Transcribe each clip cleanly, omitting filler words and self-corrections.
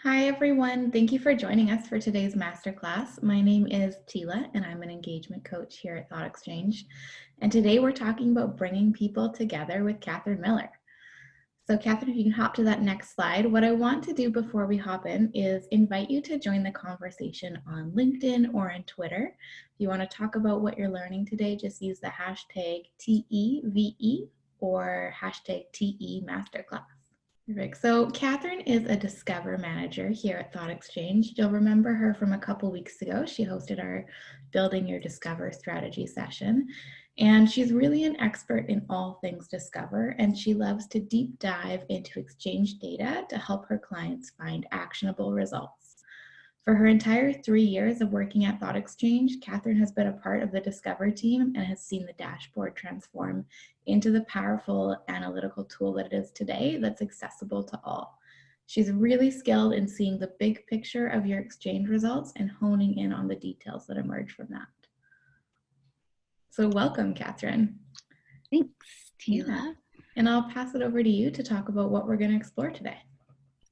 Hi, everyone. Thank you for joining us for today's masterclass. My name is Tila, and I'm an engagement coach here at Thoughtexchange. And today we're talking about bringing people together with Katherine Millar. So Katherine, if you can hop to that next slide. What I want to do before we hop in is invite you to join the conversation on LinkedIn or on Twitter. If you want to talk about what you're learning today, just use the hashtag TEVE or hashtag TE Masterclass. Perfect. So Katherine is a Discover Manager here at Thoughtexchange. You'll remember her from a couple weeks ago. She hosted our Building Your Discover Strategy session. And she's really an expert in all things Discover, and she loves to deep dive into Exchange data to help her clients find actionable results. For her entire 3 years of working at Thoughtexchange, Katherine has been a part of the Discover team and has seen the dashboard transform into the powerful analytical tool that it is today that's accessible to all. She's really skilled in seeing the big picture of your Exchange results and honing in on the details that emerge from that. So welcome, Katherine. Thanks, Tila. Yeah. And I'll pass it over to you to talk about what we're going to explore today.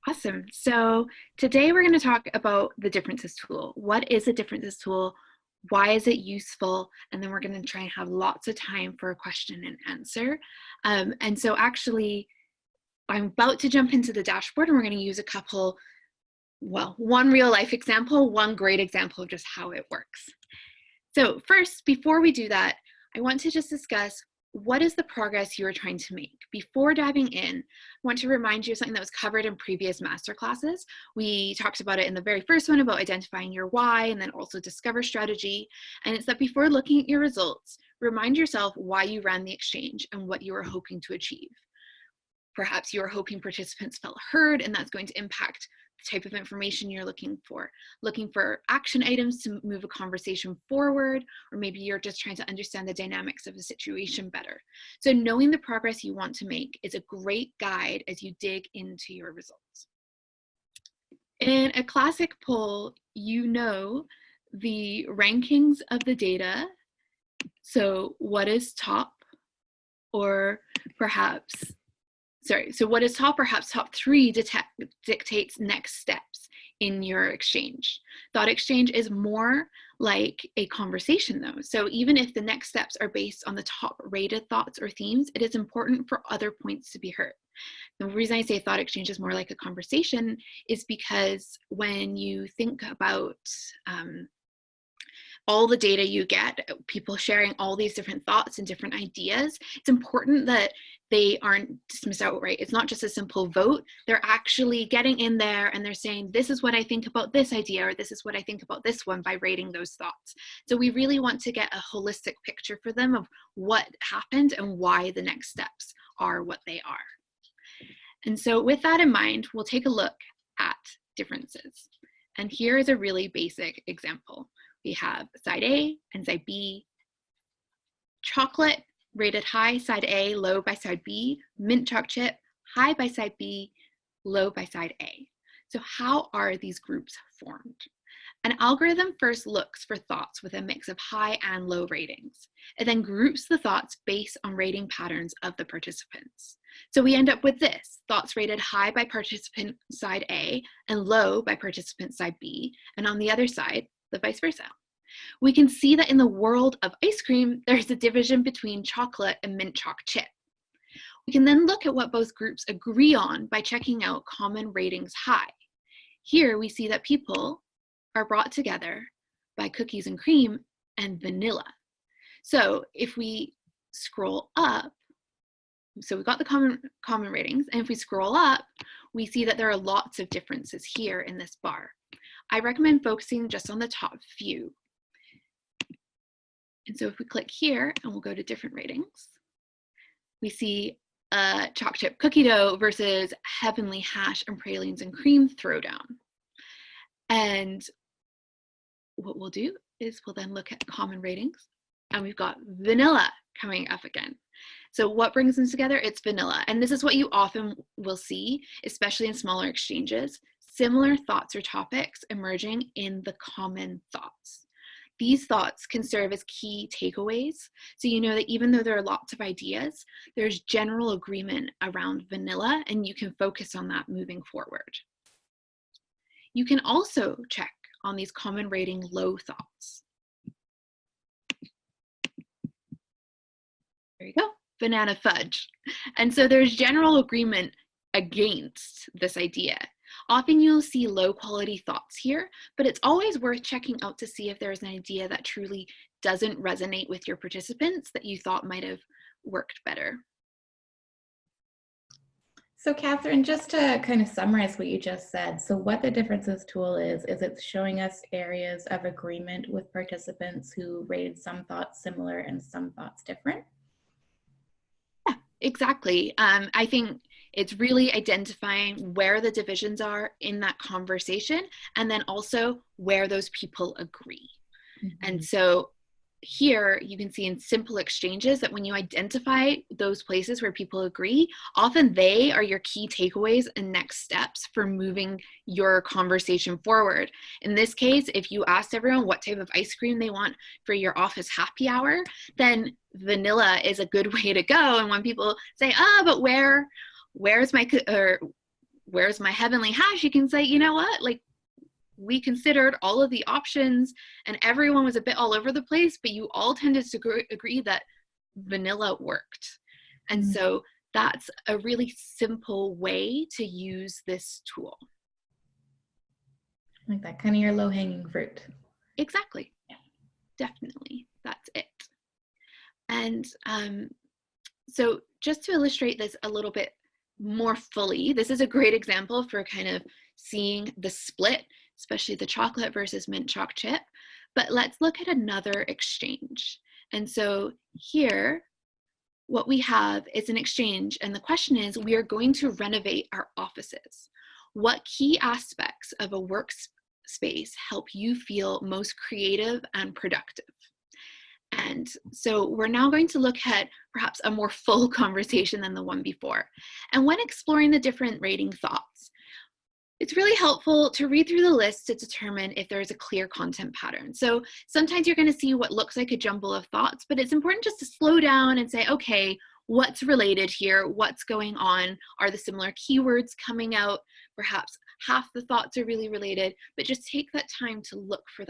Awesome. So today we're going to talk about the differences tool. What is a differences tool? Why is it useful? And then we're going to try and have lots of time for a question and answer. And so actually, I'm about to jump into the dashboard and we're going to use a couple, one real life example, one great example of just how it works. So first, before we do that, I want to just discuss what is the progress you are trying to make. Before diving in, I want to remind you of something that was covered in previous masterclasses. We talked about it in the very first one about identifying your why and then also discover strategy. And it's that before looking at your results, remind yourself why you ran the exchange and what you were hoping to achieve. Perhaps you are hoping participants felt heard, and that's going to impact the type of information you're looking for action items to move a conversation forward, or maybe you're just trying to understand the dynamics of the situation better. So knowing the progress you want to make is a great guide as you dig into your results. In a classic poll, you know the rankings of the data. So what is top, or perhaps so what is top, perhaps top 3 dictates next steps in your exchange. Thoughtexchange is more like a conversation though. So even if the next steps are based on the top rated thoughts or themes, it is important for other points to be heard. The reason I say Thoughtexchange is more like a conversation is because when you think about all the data you get, people sharing all these different thoughts and different ideas, it's important that they aren't dismissed outright. It's not just a simple vote. They're actually getting in there and they're saying, this is what I think about this idea, or this is what I think about this one, by rating those thoughts. So we really want to get a holistic picture for them of what happened and why the next steps are what they are. And so with that in mind, we'll take a look at differences. And here is a really basic example. We have side A and side B. Chocolate rated high, side A, low by side B. Mint choc chip, high by side B, low by side A. So how are these groups formed? An algorithm first looks for thoughts with a mix of high and low ratings. It then groups the thoughts based on rating patterns of the participants. So we end up with this: thoughts rated high by participant side A and low by participant side B, and on the other side, the vice versa. We can see that in the world of ice cream, there's a division between chocolate and mint choc chip. We can then look at what both groups agree on by checking out common ratings high. Here we see that people are brought together by cookies and cream and vanilla. So if we scroll up, so we've got the common ratings, and if we scroll up, we see that there are lots of differences here in this bar. I recommend focusing just on the top few. And so if we click here and we'll go to different ratings, we see choc chip cookie dough versus heavenly hash and pralines and cream throwdown. And what we'll do is we'll then look at common ratings, and we've got vanilla coming up again. So what brings them together? It's vanilla. And this is what you often will see, especially in smaller exchanges, similar thoughts or topics emerging in the common thoughts. These thoughts can serve as key takeaways. So you know that even though there are lots of ideas, there's general agreement around vanilla, and you can focus on that moving forward. You can also check on these common rating low thoughts. There you go, banana fudge. And so there's general agreement against this idea. Often you'll see low quality thoughts here, but it's always worth checking out to see if there's an idea that truly doesn't resonate with your participants that you thought might have worked better. So Katherine, just to kind of summarize what you just said, so what the differences tool is it's showing us areas of agreement with participants who rated some thoughts similar and some thoughts different? Yeah, exactly. I think it's really identifying where the divisions are in that conversation, and then also where those people agree. And so here you can see in simple exchanges that when you identify those places where people agree, often they are your key takeaways and next steps for moving your conversation forward. In this case, if you asked everyone what type of ice cream they want for your office happy hour, then vanilla is a good way to go. And when people say, but where's my heavenly hash, you can say, you know what, like, we considered all of the options and everyone was a bit all over the place, but you all tended to agree that vanilla worked. And so that's a really simple way to use this tool. Like that, kind of your low-hanging fruit. Exactly. Yeah. Definitely. That's it. And so just to illustrate this a little bit more fully, this is a great example for kind of seeing the split, especially the chocolate versus mint choc chip. But let's look at another exchange. And so here, what we have is an exchange, and the question is, we are going to renovate our offices. What key aspects of a workspace help you feel most creative and productive? And so we're now going to look at perhaps a more full conversation than the one before. And when exploring the different rating thoughts, it's really helpful to read through the list to determine if there's a clear content pattern. So sometimes you're going to see what looks like a jumble of thoughts, but it's important just to slow down and say, okay, what's related here? What's going on? Are the similar keywords coming out? Perhaps half the thoughts are really related, but just take that time to look for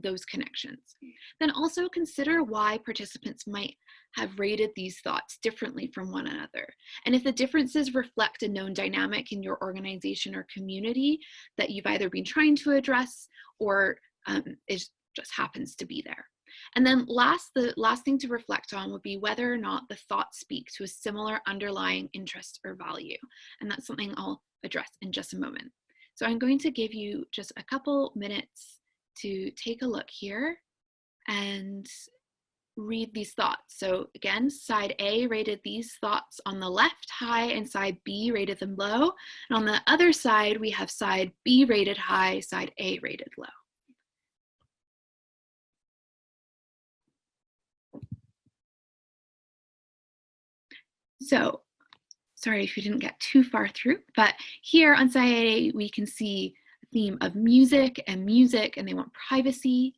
those connections. Then also consider why participants might have rated these thoughts differently from one another. And if the differences reflect a known dynamic in your organization or community that you've either been trying to address or it just happens to be there. And then the last thing to reflect on would be whether or not the thoughts speak to a similar underlying interest or value. And that's something I'll address in just a moment. So I'm going to give you just a couple minutes to take a look here and read these thoughts. So again, side A rated these thoughts on the left high and side B rated them low. And on the other side, we have side B rated high, side A rated low. So, sorry if you didn't get too far through, but here on side A, we can see a theme of music, and they want privacy.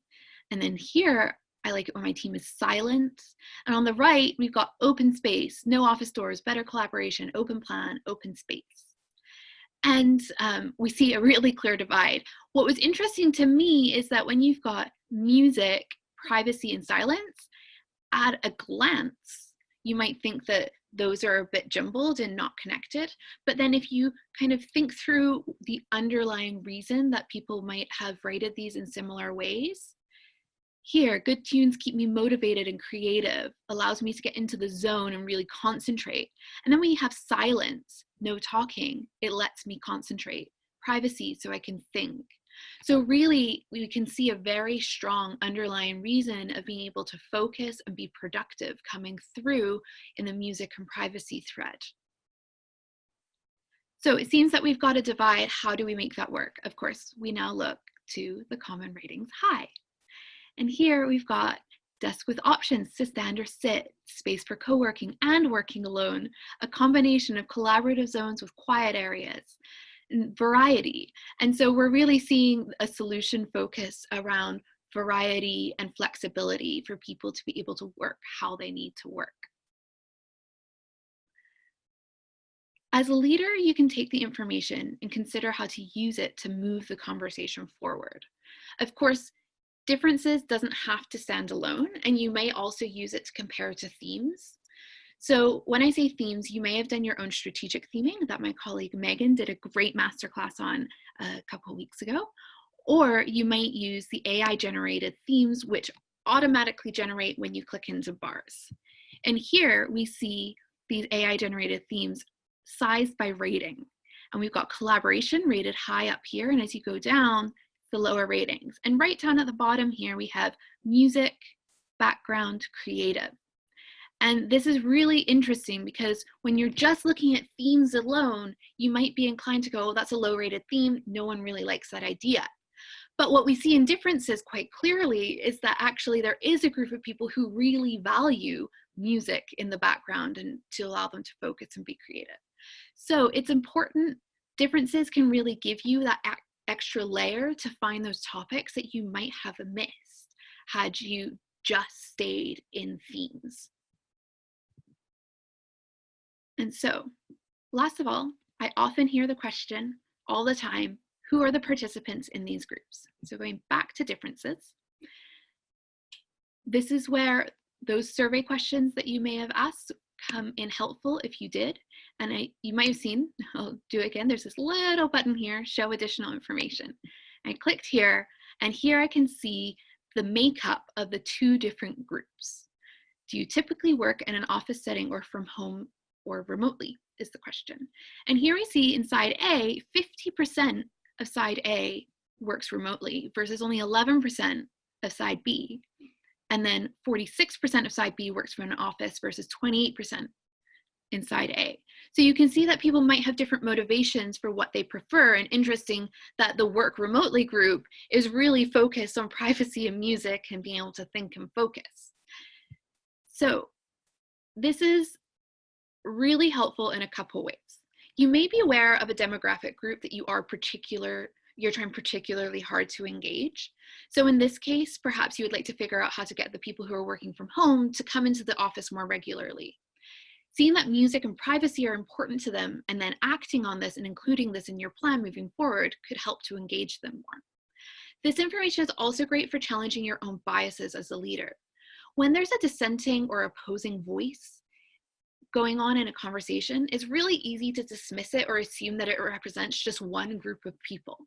And then here, I like it when my team is silent. And on the right, we've got open space, no office doors, better collaboration, open plan, open space. And we see a really clear divide. What was interesting to me is that when you've got music, privacy, and silence, at a glance, you might think that those are a bit jumbled and not connected. But then if you kind of think through the underlying reason that people might have rated these in similar ways, here, good tunes keep me motivated and creative, allows me to get into the zone and really concentrate. And then when you have silence, no talking, it lets me concentrate. Privacy, so I can think. So really, we can see a very strong underlying reason of being able to focus and be productive coming through in the music and privacy thread. So it seems that we've got a divide. How do we make that work? Of course, we now look to the common ratings high. And here we've got desk with options to stand or sit, space for co-working and working alone, a combination of collaborative zones with quiet areas, and variety. And so we're really seeing a solution focus around variety and flexibility for people to be able to work how they need to work. As a leader, you can take the information and consider how to use it to move the conversation forward. Of course, differences doesn't have to stand alone, and you may also use it to compare to themes. So when I say themes, you may have done your own strategic theming that my colleague Megan did a great masterclass on a couple of weeks ago. Or you might use the AI generated themes, which automatically generate when you click into bars. And here we see these AI generated themes sized by rating. And we've got collaboration rated high up here. And as you go down, the lower ratings. And right down at the bottom here, we have music, background, creative. And this is really interesting because when you're just looking at themes alone, you might be inclined to go, oh, that's a low rated theme. No one really likes that idea. But what we see in differences quite clearly is that actually there is a group of people who really value music in the background and to allow them to focus and be creative. So it's important. Differences can really give you that extra layer to find those topics that you might have missed had you just stayed in themes. And so, last of all, I often hear the question all the time, who are the participants in these groups? So going back to differences, this is where those survey questions that you may have asked come in helpful if you did. And you might have seen, I'll do it again, there's this little button here, show additional information. I clicked here, and here I can see the makeup of the two different groups. Do you typically work in an office setting or from home or remotely is the question. And here we see in side A, 50% of side A works remotely versus only 11% of side B. And then 46% of side B works from an office versus 28% in side A. So you can see that people might have different motivations for what they prefer, and interesting that the work remotely group is really focused on privacy and music and being able to think and focus. So this is really helpful in a couple ways. You may be aware of a demographic group that you're trying particularly hard to engage. So in this case, perhaps you would like to figure out how to get the people who are working from home to come into the office more regularly. Seeing that music and privacy are important to them and then acting on this and including this in your plan moving forward could help to engage them more. This information is also great for challenging your own biases as a leader. When there's a dissenting or opposing voice going on in a conversation, it's really easy to dismiss it or assume that it represents just one group of people.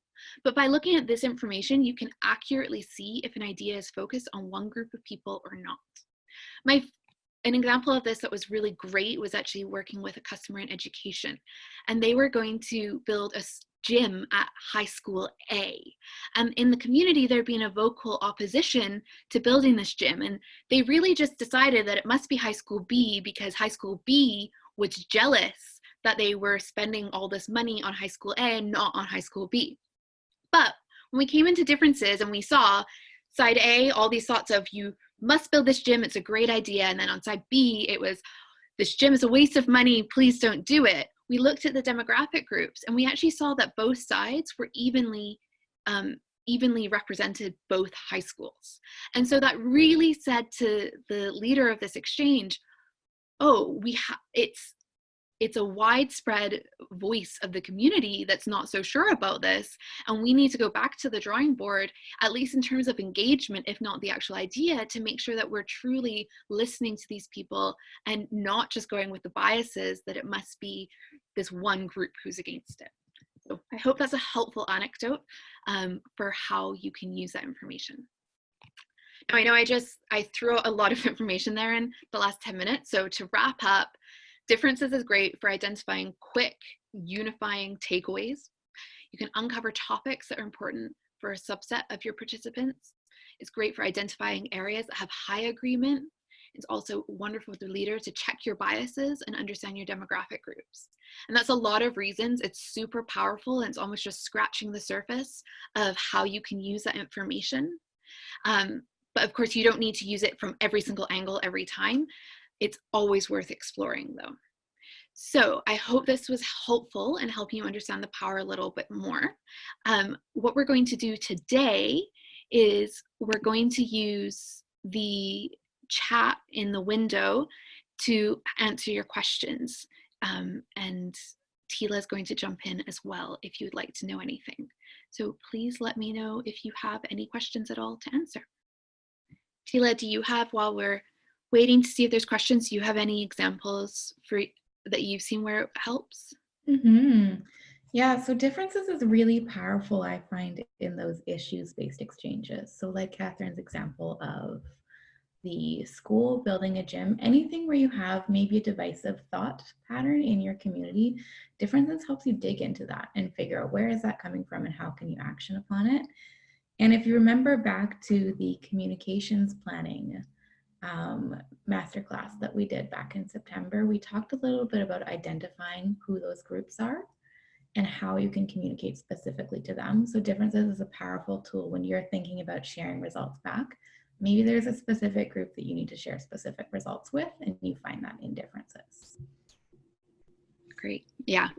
But by looking at this information, you can accurately see if an idea is focused on one group of people or not. An example of this that was really great was actually working with a customer in education, and they were going to build a gym at high school A. And in the community, there'd been a vocal opposition to building this gym. And they really just decided that it must be high school B because high school B was jealous that they were spending all this money on high school A and not on high school B. But when we came into differences and we saw side A, all these thoughts of you must build this gym, it's a great idea. And then on side B, it was this gym is a waste of money, please don't do it. We looked at the demographic groups and we actually saw that both sides were evenly represented both high schools. And so that really said to the leader of this exchange, oh, it's a widespread voice of the community that's not so sure about this. And we need to go back to the drawing board, at least in terms of engagement, if not the actual idea, to make sure that we're truly listening to these people and not just going with the biases that it must be this one group who's against it. So I hope that's a helpful anecdote for how you can use that information. Now, I know I threw out a lot of information there in the last 10 minutes. So to wrap up, differences is great for identifying quick, unifying takeaways. You can uncover topics that are important for a subset of your participants. It's great for identifying areas that have high agreement. It's also wonderful for the leader to check your biases and understand your demographic groups. And that's a lot of reasons it's super powerful, and it's almost just scratching the surface of how you can use that information. But of course, you don't need to use it from every single angle every time. It's always worth exploring though. So I hope this was helpful in helping you understand the power a little bit more. What we're going to do today is we're going to use the chat in the window to answer your questions. And Tila is going to jump in as well if you'd like to know anything. So please let me know if you have any questions at all to answer. Tila, do you have, while we're waiting to see if there's questions, do you have any examples that you've seen where it helps? Yeah, so differences is really powerful, I find, in those issues-based exchanges. So like Catherine's example of the school building a gym, anything where you have maybe a divisive thought pattern in your community, differences helps you dig into that and figure out where is that coming from and how can you action upon it. And if you remember back to the communications planning masterclass that we did back in September, we talked a little bit about identifying who those groups are and how you can communicate specifically to them. So differences is a powerful tool when you're thinking about sharing results back. Maybe there's a specific group that you need to share specific results with, and you find that in differences. Great. Yeah,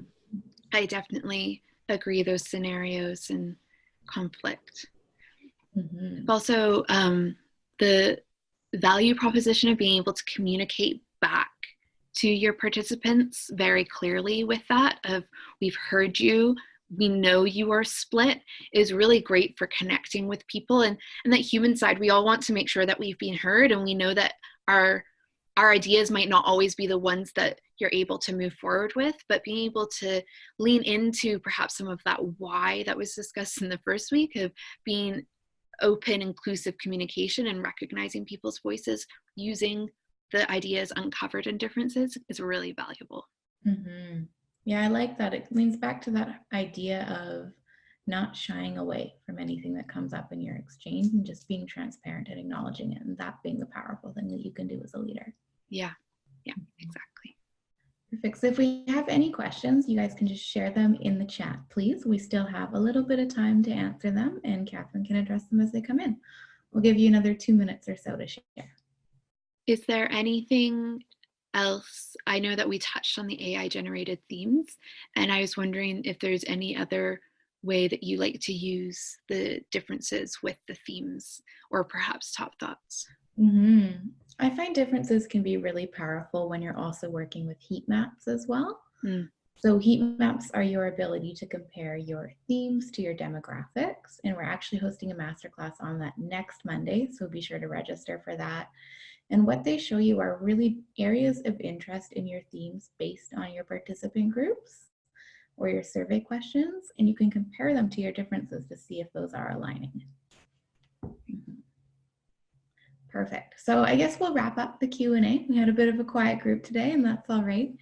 I definitely agree, those scenarios and conflict. Also, the value proposition of being able to communicate back to your participants very clearly with that of, we've heard you, we know you are split, is really great for connecting with people. And that human side, we all want to make sure that we've been heard, and we know that our ideas might not always be the ones that you're able to move forward with, but being able to lean into perhaps some of that why that was discussed in the first week of being open, inclusive communication and recognizing people's voices using the ideas uncovered in differences is really valuable. Yeah, I like that. It leans back to that idea of not shying away from anything that comes up in your exchange and just being transparent and acknowledging it, and that being the powerful thing that you can do as a leader. Yeah, exactly. Perfect. So if we have any questions, you guys can just share them in the chat, please. We still have a little bit of time to answer them, and Catherine can address them as they come in. We'll give you another 2 minutes or so to share. Is there anything else? I know that we touched on the AI generated themes, and I was wondering if there's any other way that you like to use the differences with the themes, or perhaps top thoughts. I find differences can be really powerful when you're also working with heat maps as well. So heat maps are your ability to compare your themes to your demographics, and we're actually hosting a masterclass on that next Monday, so be sure to register for that. And what they show you are really areas of interest in your themes based on your participant groups or your survey questions, and you can compare them to your differences to see if those are aligning. Perfect. So I guess we'll wrap up the Q&A. We had a bit of a quiet group today, and that's all right.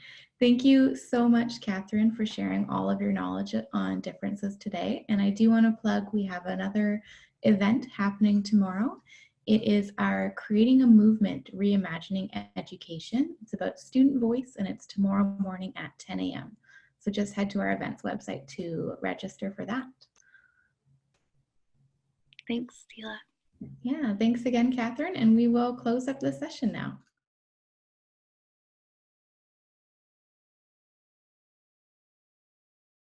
Thank you so much, Catherine, for sharing all of your knowledge on differences today. And I do want to plug, we have another event happening tomorrow. It is our Creating a Movement Reimagining Education. It's about student voice, and it's tomorrow morning at 10 a.m. So just head to our events website to register for that. Thanks, Tila. Yeah, thanks again, Catherine, and we will close up the session now.